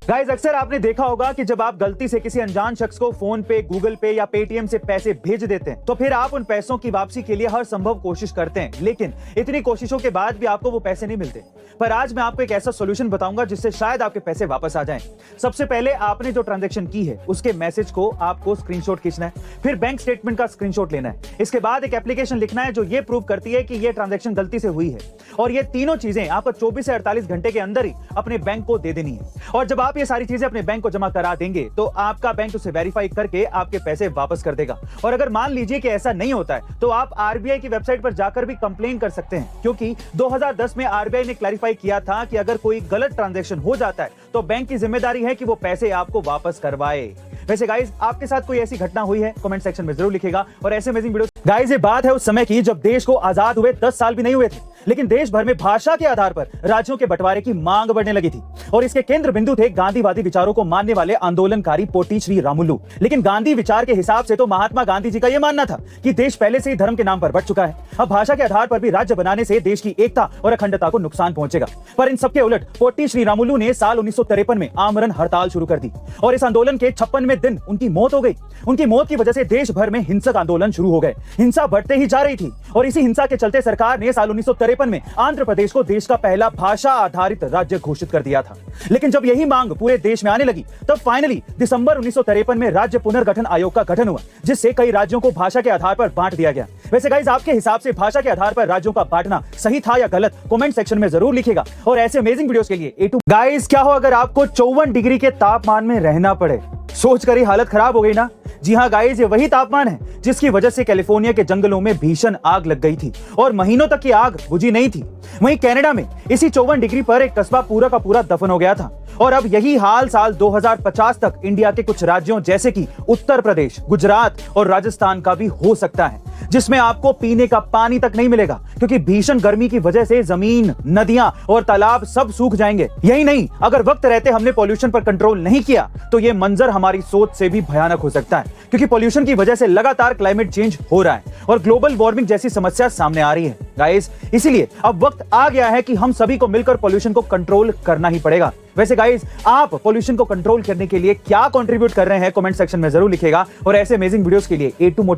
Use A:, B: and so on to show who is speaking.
A: Guys, अक्सर आपने देखा होगा कि जब आप गलती से किसी अनजान शख्स को फोन पे, गूगल पे या पेटीएम से पैसे भेज देते हैं तो फिर आप उन पैसों की वापसी के लिए हर संभव कोशिश करते हैं, लेकिन इतनी कोशिशों के बाद भी आपको वो पैसे नहीं मिलते। पर आज मैं आपको एक ऐसा सॉल्यूशन बताऊंगा जिससे शायद आपके पैसे वापस आ जाएं। सबसे पहले आपने जो ट्रांजैक्शन की है उसके मैसेज को आपको स्क्रीनशॉट खींचना है, फिर बैंक स्टेटमेंट का स्क्रीनशॉट लेना है। इसके बाद एक एप्लीकेशन लिखना है जो ये प्रूव करती है कि ये ट्रांजैक्शन गलती से हुई है, और ये तीनों चीजें आपको 24 से 48 घंटे के अंदर ही अपने बैंक को दे देनी है। और जब आप ये सारी चीजें अपने बैंक को जमा करा देंगे तो आपका बैंक उसे वेरीफाई करके आपके पैसे वापस कर देगा। और अगर मान लीजिए कि ऐसा नहीं होता है तो आप आरबीआई की वेबसाइट पर जाकर भी कंप्लेन कर सकते हैं, क्योंकि 2010 में आरबीआई ने क्लैरिफाई किया था कि अगर कोई गलत ट्रांजैक्शन हो जाता है तो बैंक की जिम्मेदारी है कि वो पैसे आपको वापस करवाए। वैसे गाइस, आपके साथ कोई ऐसी घटना हुई है? कमेंट सेक्शन में जरूर लिखिएगा। और ऐसे अमेजिंग वीडियोस। गाइस, ये बात है उस समय की जब देश को आजाद हुए 10 साल भी नहीं हुए थे, लेकिन देश भर में भाषा के आधार पर राज्यों के बंटवारे की मांग बढ़ने लगी थी। और इसके केंद्र बिंदु थे गांधीवादी विचारों को मानने वाले आंदोलनकारी पोटी श्री रामुलु। लेकिन गांधी विचार के हिसाब से तो महात्मा गांधी जी का यह मानना था कि देश पहले से ही धर्म के नाम पर बढ़ चुका है। अब भाषा के आधार पर भी राज्य बनाने से देश की एकता और अखंडता को नुकसान पहुंचेगा। पर इन सबके उलट पोटी श्री रामुलु ने साल 1953 में आमरण हड़ताल शुरू कर दी, और इस आंदोलन के 56वें दिन उनकी मौत हो गई। उनकी मौत की वजह से देश भर में हिंसक आंदोलन शुरू हो गए। हिंसा बढ़ते ही जा रही थी, और इसी हिंसा के चलते सरकार ने साल 1953 में आंध्र प्रदेश को देश का पहला भाषा आधारित राज्य घोषित कर दिया था। लेकिन जब यही मांग पूरे देश में आने लगी तब फाइनली दिसंबर 1953 में राज्य पुनर्गठन आयोग का गठन हुआ, जिससे कई राज्यों को भाषा के आधार पर बांट दिया गया। वैसे गाइस, आपके हिसाब से भाषा के आधार पर राज्यों का बांटना सही था या गलत? कमेंट सेक्शन में जरूर लिखिएगा। और ऐसे अमेजिंग वीडियोस के लिए A2 गाइस, क्या हो अगर आपको 54 डिग्री के तापमान में रहना पड़े? सोचकर ही हालत खराब हो गई ना? जी हाँ गाइस, ये वही तापमान है जिसकी वजह से कैलिफोर्निया के जंगलों में भीषण आग लग गई थी और महीनों तक ये आग बुझी नहीं थी। वहीं कनाडा में इसी 54 डिग्री पर एक कस्बा पूरा का पूरा दफन हो गया था। और अब यही हाल साल 2050 तक इंडिया के कुछ राज्यों जैसे कि उत्तर प्रदेश, गुजरात और राजस्थान का भी हो सकता है, जिसमें आपको पीने का पानी तक नहीं मिलेगा, क्योंकि भीषण गर्मी की वजह से जमीन, नदियां और तालाब सब सूख जाएंगे। यही नहीं, अगर वक्त रहते हमने पॉल्यूशन पर कंट्रोल नहीं किया तो ये मंजर हमारी सोच से भी भयानक हो सकता है, क्योंकि पॉल्यूशन की वजह से लगातार क्लाइमेट चेंज हो रहा है और ग्लोबल वार्मिंग जैसी समस्या सामने आ रही है गाइस। इसीलिए अब वक्त आ गया है कि हम सभी को मिलकर पॉल्यूशन को कंट्रोल करना ही पड़ेगा। वैसे गाइस, आप पॉल्यूशन को कंट्रोल करने के लिए क्या कंट्रीब्यूट कर रहे हैं? कमेंट सेक्शन में जरूर लिखिएगा। और ऐसे अमेजिंग वीडियोस के लिए A2 मोटिवेशन